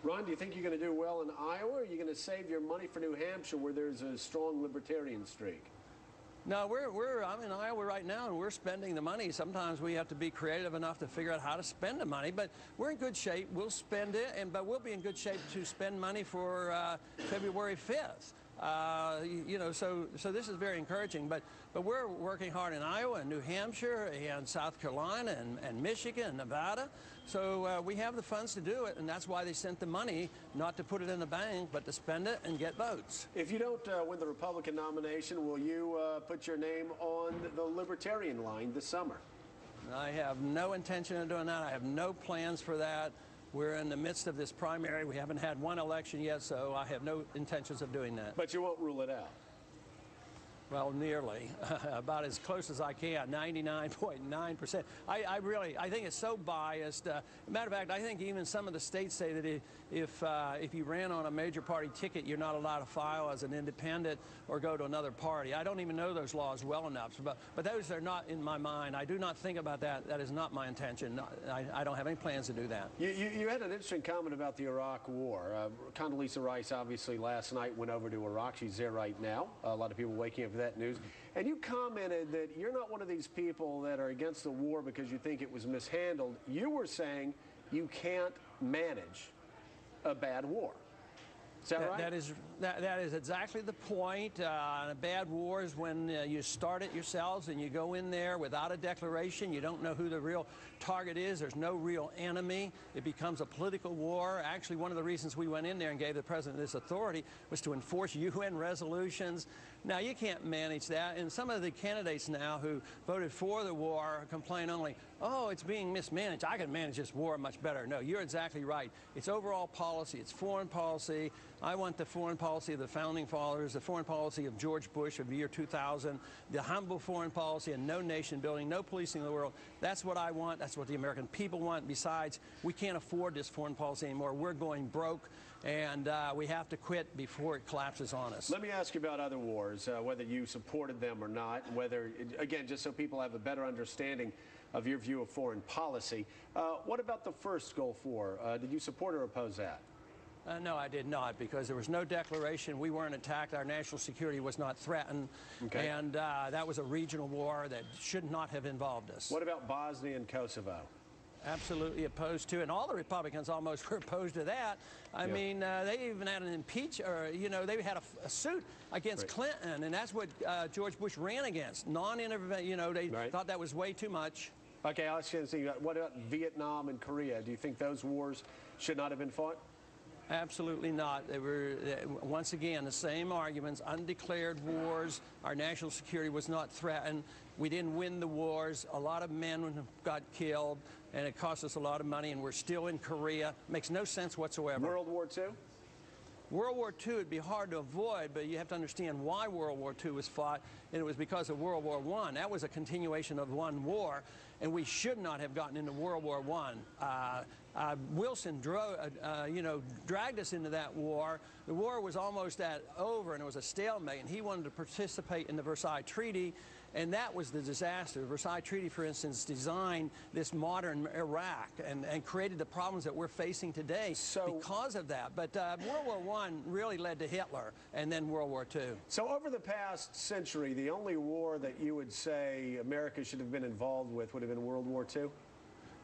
Ron, do you think you're going to do well in Iowa, or are you going to save your money for New Hampshire, where there's a strong libertarian streak? No, I'm in Iowa right now, and we're spending the money. Sometimes we have to be creative enough to figure out how to spend the money, but we're in good shape. We'll spend it, but we'll be in good shape to spend money for February 5th. So this is very encouraging, but we're working hard in Iowa and New Hampshire and South Carolina and Michigan and Nevada. So we have the funds to do it, and that's why they sent the money, not to put it in the bank, but to spend it and get votes. If you don't win the Republican nomination, will you put your name on the Libertarian line this summer? I have no intention of doing that. I have no plans for that. We're in the midst of this primary. We haven't had one election yet, so I have no intentions of doing that. But you won't rule it out? Well, nearly. About as close as I can, 99.9%. I think it's so biased. Matter of fact, I think even some of the states say that if you ran on a major party ticket, you're not allowed to file as an independent or go to another party. I don't even know those laws well enough, but those are not in my mind. I do not think about that. That is not my intention. I don't have any plans to do that. You had an interesting comment about the Iraq War. Condoleezza Rice obviously last night went over to Iraq. She's there right now. A lot of people waking up for that news. And you commented that you're not one of these people that are against the war because you think it was mishandled. You were saying you can't manage a bad war. Is that right? That is exactly the point. A bad war is when you start it yourselves and you go in there without a declaration. You don't know who the real target is. There's no real enemy. It becomes a political war. Actually, one of the reasons we went in there and gave the president this authority was to enforce UN resolutions. Now, you can't manage that. And some of the candidates now who voted for the war complain only, oh, it's being mismanaged. I can manage this war much better. No, you're exactly right. It's overall policy. It's foreign policy. I want the foreign policy of the Founding Fathers, the foreign policy of George Bush of the year 2000, the humble foreign policy and no nation building, no policing of the world. That's what I want. That's what the American people want. Besides, we can't afford this foreign policy anymore. We're going broke, and we have to quit before it collapses on us. Let me ask you about other wars, whether you supported them or not, whether, again, just so people have a better understanding of your view of foreign policy. What about the first Gulf War? Did you support or oppose that? No, I did not, because there was no declaration. We weren't attacked. Our national security was not threatened. Okay. And that was a regional war that should not have involved us. What about Bosnia and Kosovo? Absolutely opposed to, and all the Republicans almost were opposed to that. I mean, they even had an they had a suit against Clinton, and that's what George Bush ran against. Non-intervention, they thought that was way too much. Okay, I'll ask you this. What about Vietnam and Korea? Do you think those wars should not have been fought? Absolutely not. They were, once again, the same arguments, undeclared wars. Our national security was not threatened. We didn't win the wars. A lot of men got killed, and it cost us a lot of money, and we're still in Korea. Makes no sense whatsoever. World War II? World War II would be hard to avoid, but you have to understand why World War II was fought, and it was because of World War I. That was a continuation of one war, and we should not have gotten into World War I. Wilson dragged us into that war. The war was almost over, and it was a stalemate, and he wanted to participate in the Versailles Treaty, and that was the disaster. The Versailles Treaty, for instance, designed this modern Iraq and created the problems that we're facing today because of that. But World War I really led to Hitler, and then World War II. So over the past century, the only war that you would say America should have been involved with would have been World War II?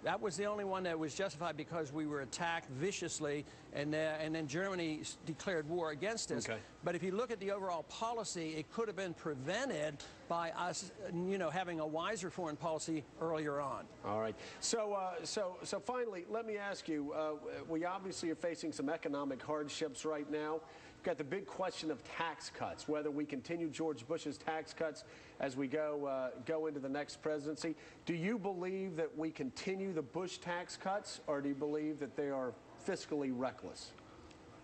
That was the only one that was justified because we were attacked viciously, and then Germany declared war against us. Okay. But if you look at the overall policy, it could have been prevented by us, having a wiser foreign policy earlier on. All right. So finally, let me ask you, we obviously are facing some economic hardships right now. We've got the big question of tax cuts, whether we continue George Bush's tax cuts as we go into the next presidency. Do you believe that we continue the Bush tax cuts, or do you believe that they are fiscally reckless?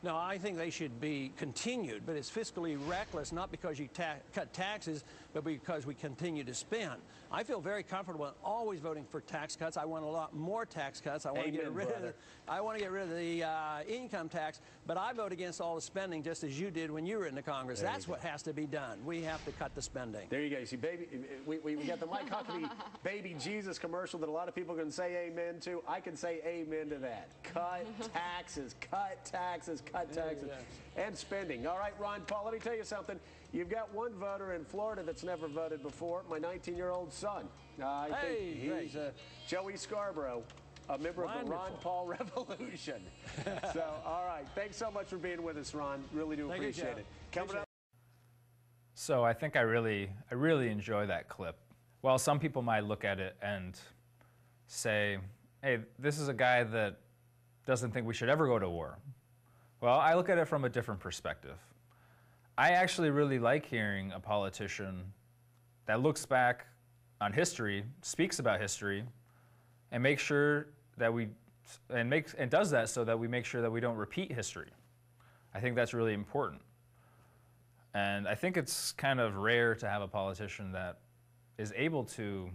No, I think they should be continued, but it's fiscally reckless, not because you cut taxes, but because we continue to spend. I feel very comfortable in always voting for tax cuts. I want a lot more tax cuts. I want to get rid of the income tax, but I vote against all the spending, just as you did when you were in the Congress. That's what has to be done. We have to cut the spending. There you go. You see, baby, we got the Mike Huckabee Baby Jesus commercial that a lot of people can say amen to. I can say amen to that. Cut taxes, cut taxes, cut taxes, and spending. All right, Ron Paul, let me tell you something. You've got one voter in Florida that's never voted before, my 19-year-old son. I think he's Joe Scarborough, a member of the Ron Paul Revolution. So, all right. Thanks so much for being with us, Ron. Really do appreciate it. Coming up. So I think I really enjoy that clip. Well, some people might look at it and say, hey, this is a guy that doesn't think we should ever go to war. Well, I look at it from a different perspective. I actually really like hearing a politician that looks back on history, speaks about history, and makes sure that and does that so that we make sure that we don't repeat history. I think that's really important. And I think it's kind of rare to have a politician that is able to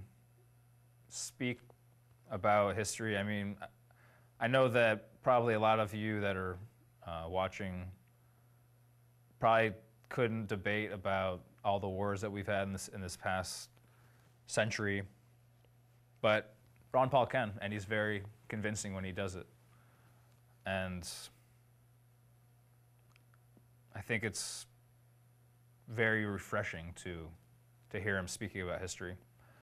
speak about history. I mean, I know that probably a lot of you that are watching probably couldn't debate about all the wars that we've had in this past century, but Ron Paul can, and he's very convincing when he does it. And I think it's very refreshing to hear him speaking about history.